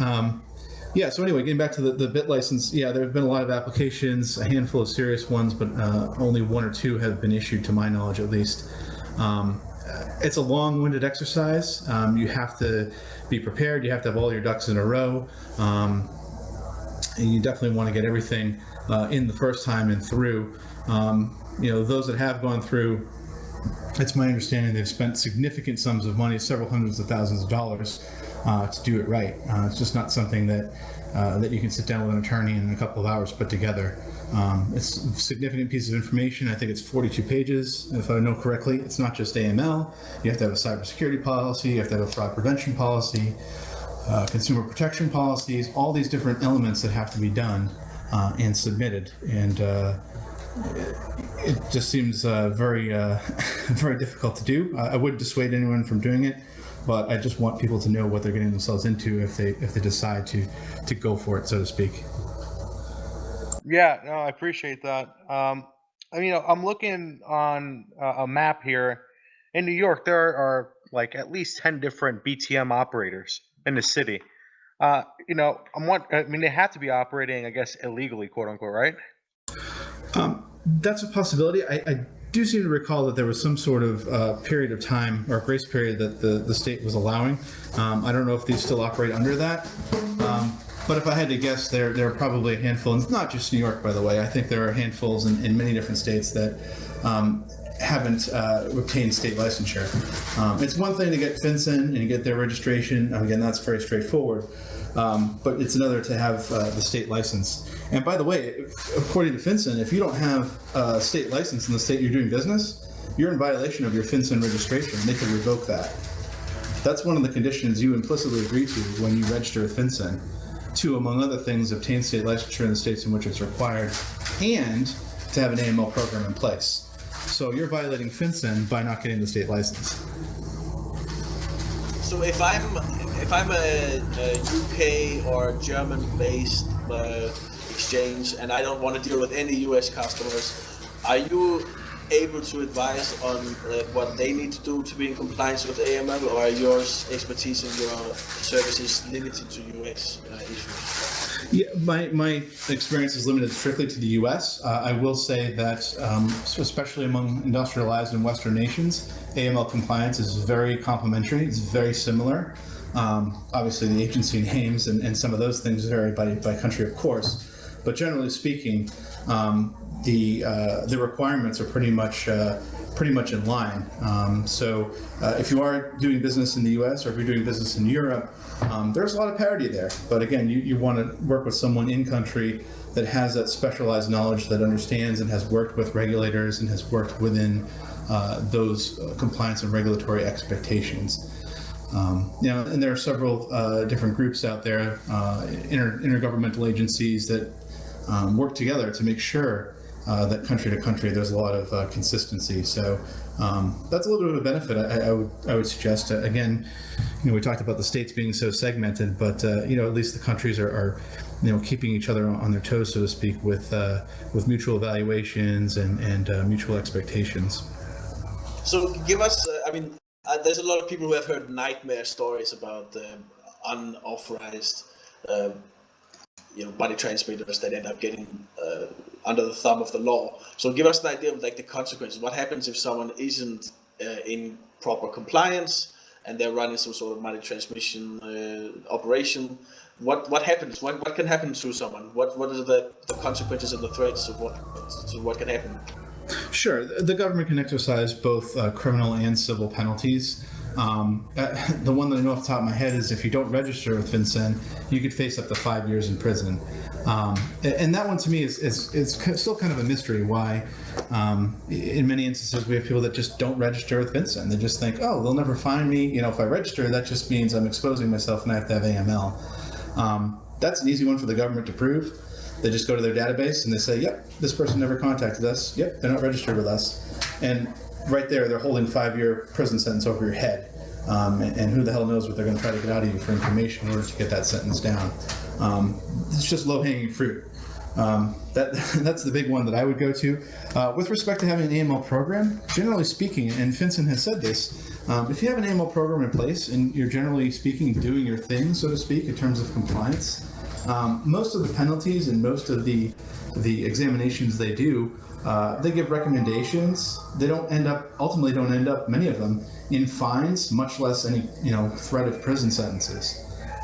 So anyway, getting back to the bit license, there have been a lot of applications, a handful of serious ones, but only one or two have been issued, to my knowledge at least. It's a long-winded exercise. You have to be prepared. You have to have all your ducks in a row. And you definitely want to get everything in the first time and through. Those that have gone through, it's my understanding they've spent significant sums of money, several hundreds of thousands of dollars, to do it right. It's just not something that you can sit down with an attorney and in a couple of hours put together. It's a significant piece of information. I think it's 42 pages, if I know correctly. It's not just AML. You have to have a cybersecurity policy. You have to have a fraud prevention policy, consumer protection policies, all these different elements that have to be done and submitted. And it just seems very, very difficult to do. I wouldn't dissuade anyone from doing it, but I just want people to know what they're getting themselves into if they decide to go for it, so to speak. Yeah, no, I appreciate that. I'm looking on a map here. In New York, there are like at least 10 different BTM operators in the city. They have to be operating, I guess, illegally, quote unquote, right? That's a possibility. I do seem to recall that there was some sort of period of time or grace period that the state was allowing. I don't know if these still operate under that. But if I had to guess, there are probably a handful, and it's not just New York, by the way. I think there are handfuls in many different states that haven't obtained state licensure. It's one thing to get FinCEN and get their registration. Again, that's very straightforward. But it's another to have the state license. And by the way, according to FinCEN, if you don't have a state license in the state you're doing business, you're in violation of your FinCEN registration. They can revoke that. That's one of the conditions you implicitly agree to when you register with FinCEN, to, among other things, obtain state licensure in the states in which it's required, and to have an AML program in place. So you're violating FinCEN by not getting the state license. So if I'm a UK or German-based exchange and I don't want to deal with any US customers, are you able to advise on what they need to do to be in compliance with AML, or are your expertise and your services limited to US issues? Yeah, my experience is limited strictly to the U.S. I will say that, especially among industrialized and Western nations, AML compliance is very complementary. It's very similar. Obviously, the agency names and some of those things vary by country, of course. But generally speaking, the requirements are pretty much in line. So if you are doing business in the U.S. or if you're doing business in Europe, there's a lot of parity there. But again, you want to work with someone in country that has that specialized knowledge, that understands and has worked with regulators and has worked within those compliance and regulatory expectations. And there are several different groups out there, intergovernmental agencies that work together to make sure that country to country there's a lot of consistency. So that's a little bit of a benefit I would suggest. Again, we talked about the states being so segmented, but at least the countries are keeping each other on their toes, so to speak, with mutual evaluations and mutual expectations. So give us, there's a lot of people who have heard nightmare stories about unauthorized money transmitters that end up getting under the thumb of the law. So give us an idea of the consequences. What happens if someone isn't in proper compliance and they're running some sort of money transmission operation? What happens? What can happen to someone? What are the consequences and the threats of what can happen? Sure. The government can exercise both criminal and civil penalties. The one that I know off the top of my head is if you don't register with FinCEN, you could face up to 5 years in prison. And that one to me is still kind of a mystery why in many instances we have people that just don't register with FinCEN. They just think, oh, they'll never find me. If I register, that just means I'm exposing myself and I have to have AML. That's an easy one for the government to prove. They just go to their database and they say, yep, this person never contacted us. Yep, they're not registered with us. And right there, they're holding 5-year prison sentence over your head. And who the hell knows what they're going to try to get out of you for information in order to get that sentence down. It's just low-hanging fruit. That's the big one that I would go to. With respect to having an AML program, generally speaking, and FinCEN has said this, if you have an AML program in place and you're generally speaking doing your thing, so to speak, in terms of compliance, most of the penalties and most of the examinations they do, they give recommendations. They ultimately don't end up, many of them, in fines, much less any threat of prison sentences.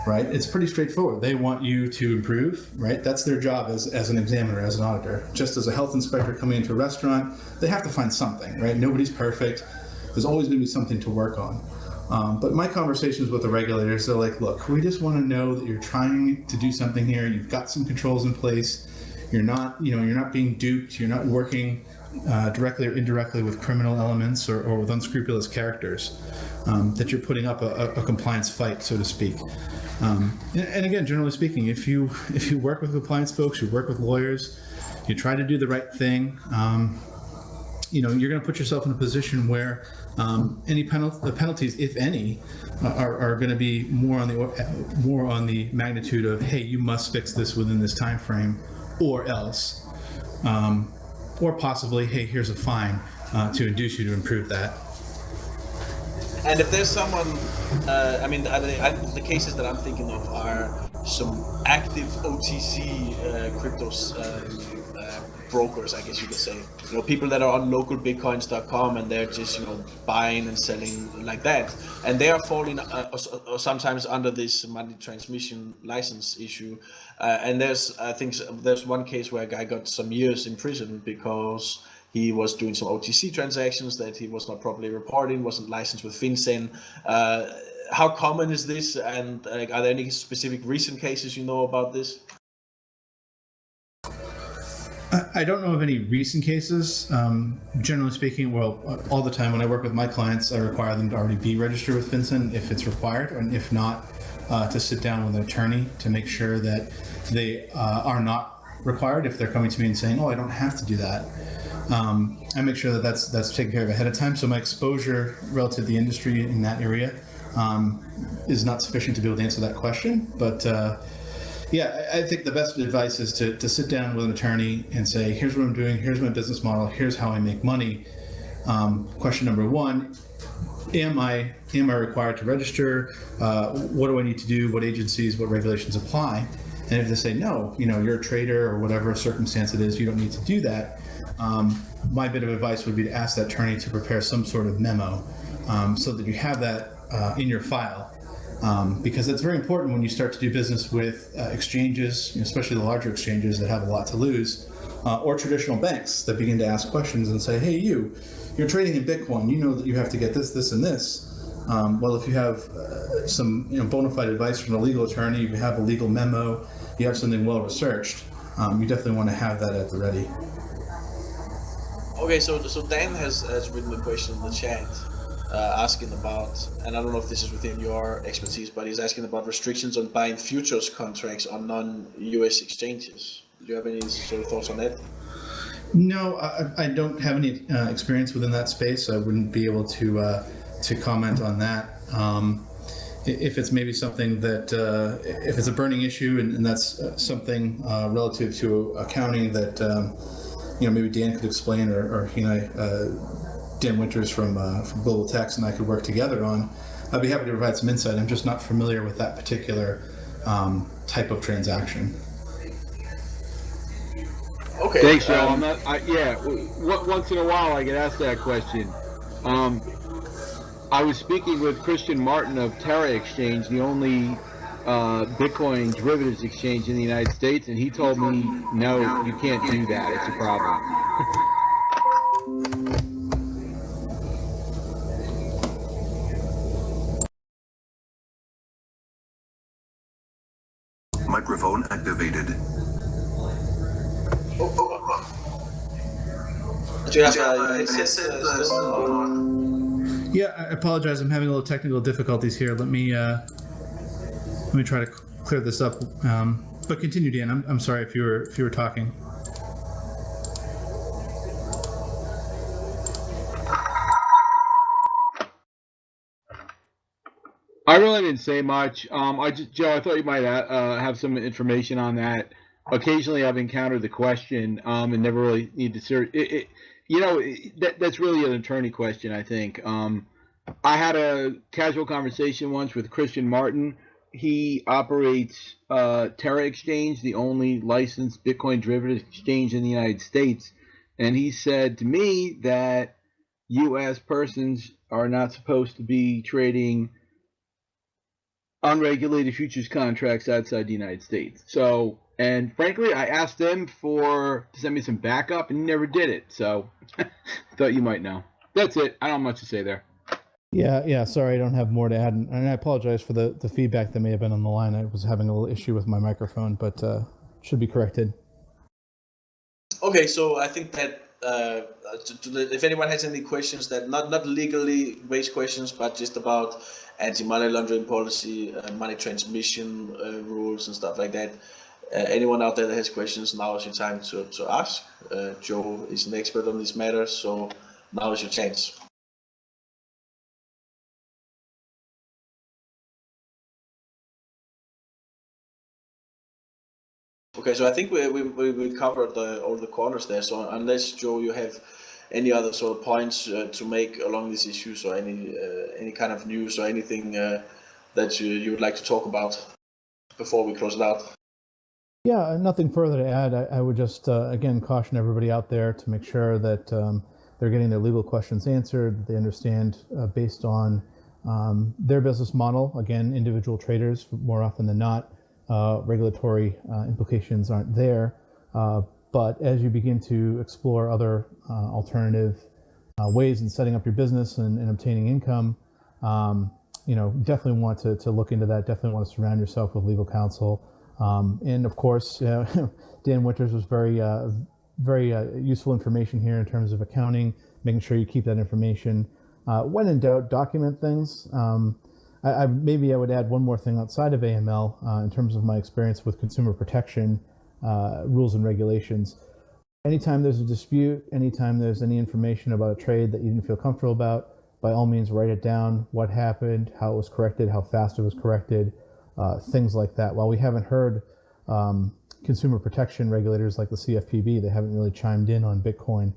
Right? It's pretty straightforward. They want you to improve, right? That's their job as an examiner, as an auditor. Just as a health inspector coming into a restaurant, they have to find something, right? Nobody's perfect. There's always going to be something to work on. But my conversations with the regulators, they're like, look, we just want to know that you're trying to do something here. You've got some controls in place. You're not being duped. You're not working directly or indirectly with criminal elements or with unscrupulous characters. That you're putting up a compliance fight, so to speak. And again, generally speaking, if you work with compliance folks, you work with lawyers, you try to do the right thing, you're going to put yourself in a position where any penalties, if any, are going to be more on the magnitude of, hey, you must fix this within this time frame, or else, or possibly, hey, here's a fine to induce you to improve that. And if there's someone, the cases that I'm thinking of are some active OTC cryptos brokers, I guess you could say. People that are on localbitcoins.com and they're just buying and selling like that, and they are falling or sometimes under this money transmission license issue. And I think there's one case where a guy got some years in prison because he was doing some OTC transactions that he was not properly reporting, wasn't licensed with FinCEN. How common is this, and are there any specific recent cases you know about this? I don't know of any recent cases. Generally speaking, well, all the time when I work with my clients, I require them to already be registered with FinCEN if it's required, and if not, to sit down with an attorney to make sure that they are not required. If they're coming to me and saying, "Oh, I don't have to do that," I make sure that that's taken care of ahead of time. So my exposure relative to the industry in that area is not sufficient to be able to answer that question, but. Yeah, I think the best advice is to sit down with an attorney and say, here's what I'm doing, here's my business model, here's how I make money. Question number one, am I required to register? What do I need to do? What agencies, what regulations apply? And if they say, no, you're a trader or whatever circumstance it is, you don't need to do that. My bit of advice would be to ask that attorney to prepare some sort of memo so that you have that in your file. Because it's very important when you start to do business with exchanges, especially the larger exchanges that have a lot to lose, or traditional banks that begin to ask questions and say, hey, you're trading in Bitcoin, you know that you have to get this, this, and this. Well, if you have some bona fide advice from a legal attorney, you have a legal memo, you have something well researched, you definitely want to have that at the ready. Okay, so Dan has written a question in the chat. Asking about, and I don't know if this is within your expertise, but he's asking about restrictions on buying futures contracts on non-US exchanges. Do you have any sort of thoughts on that? No, I don't have any experience within that space. So I wouldn't be able to comment on that. If it's maybe something that, if it's a burning issue and that's something relative to accounting that, maybe Dan could explain or he and I, Dan Winters from Global Tax and I could work together on, I'd be happy to provide some insight. I'm just not familiar with that particular type of transaction. Okay. Thanks, Joe. Once in a while I get asked that question. I was speaking with Christian Martin of Tether Exchange, the only Bitcoin derivatives exchange in the United States, and he told me, no, you can't do that. It's a problem. Microphone activated. Do you have a headset? Yeah, I apologize. I'm having a little technical difficulties here. Let me try to clear this up. But continue, Dan. I'm sorry if you were talking. I really didn't say much. Joe, I thought you might have some information on that. Occasionally, I've encountered the question and never really need to search. That's really an attorney question, I think. I had a casual conversation once with Christian Martin. He operates Tether Exchange, the only licensed Bitcoin derivative exchange in the United States. And he said to me that U.S. persons are not supposed to be trading unregulated futures contracts outside the United States. So, and frankly, I asked them to send me some backup, and he never did it. So, thought you might know. That's it. I don't have much to say there. Yeah. Sorry, I don't have more to add, and I apologize for the feedback that may have been on the line. I was having a little issue with my microphone, but should be corrected. Okay, so I think that if anyone has any questions that not legally based questions, but just about anti-money laundering policy, money transmission rules and stuff like that. Anyone out there that has questions, now is your time to ask. Joe is an expert on this matter, so now is your chance. Okay, so I think we covered all the corners there. So unless, Joe, you have any other sort of points to make along these issues, or any kind of news or anything that you would like to talk about before we close it out? Yeah, nothing further to add. I would just, again, caution everybody out there to make sure that they're getting their legal questions answered, that they understand based on their business model. Again, individual traders, more often than not, regulatory implications aren't there. But as you begin to explore other alternative ways in setting up your business and obtaining income, definitely want to look into that. Definitely want to surround yourself with legal counsel. And of course, Dan Winters was very useful information here in terms of accounting, making sure you keep that information. When in doubt, document things. Maybe I would add one more thing outside of AML in terms of my experience with consumer protection rules and regulations. Anytime there's a dispute, anytime there's any information about a trade that you didn't feel comfortable about, by all means write it down, what happened, how it was corrected, how fast it was corrected, things like that. While we haven't heard consumer protection regulators like the CFPB, they haven't really chimed in on Bitcoin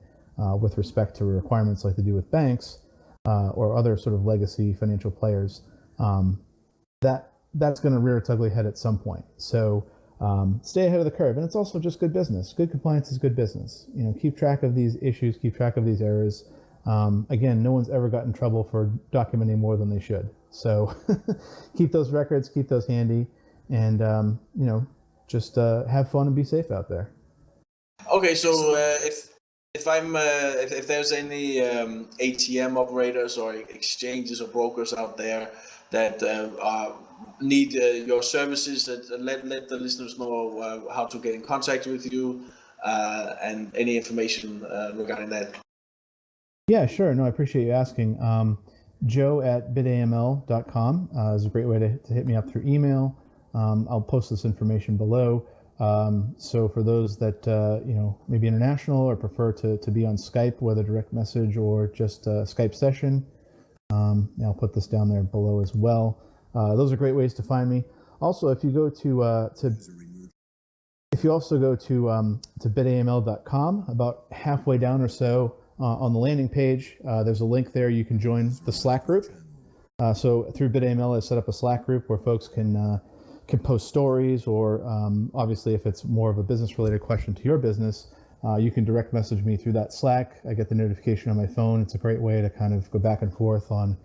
with respect to requirements like they do with banks or other sort of legacy financial players. That's going to rear its ugly head at some point. So stay ahead of the curve. And it's also just good business. Good compliance is good business. Keep track of these issues, keep track of these errors. Again, no one's ever got in trouble for documenting more than they should. So keep those records, keep those handy, and just have fun and be safe out there. Okay, so if there's any ATM operators or exchanges or brokers out there that need your services, let the listeners know how to get in contact with you and any information regarding that. Yeah, sure. No, I appreciate you asking. Joe at BitAML.com is a great way to hit me up through email. I'll post this information below. So for those that maybe international or prefer to be on Skype, whether direct message or just a Skype session, I'll put this down there below as well. Those are great ways to find me. Also, if you go to BitAML.com, about halfway down or so on the landing page, there's a link there. You can join the Slack group. So through BitAML, I set up a Slack group where folks can post stories, or obviously if it's more of a business related question to your business, you can direct message me through that Slack. I get the notification on my phone. It's a great way to kind of go back and forth on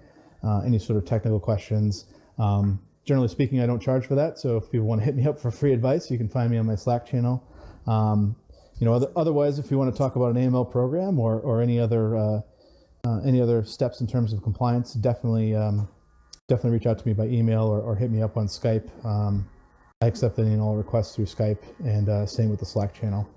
any sort of technical questions. Generally speaking, I don't charge for that. So if people want to hit me up for free advice, you can find me on my Slack channel. Otherwise, if you want to talk about an AML program or any other steps in terms of compliance, definitely reach out to me by email or hit me up on Skype. I accept any and all requests through Skype, and same with the Slack channel.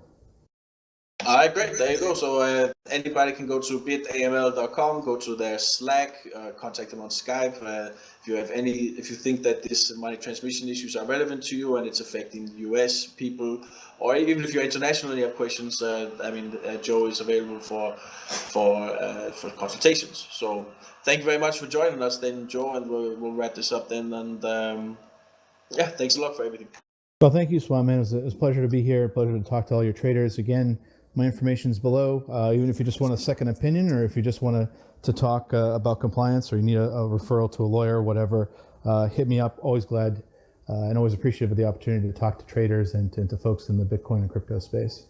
All right, great. There you go. So anybody can go to bitaml.com, go to their Slack, contact them on Skype. If you think that these money transmission issues are relevant to you and it's affecting U.S. people, or even if you're international and you have questions, Joe is available for consultations. So thank you very much for joining us, then, Joe, and we'll wrap this up then. And thanks a lot for everything. Well, thank you, Swami. It was a pleasure to be here. A pleasure to talk to all your traders. Again, my information is below. Even if you just want a second opinion, or if you just want to talk about compliance, or you need a referral to a lawyer, whatever, hit me up. Always glad and always appreciative of the opportunity to talk to traders and to folks in the Bitcoin and crypto space.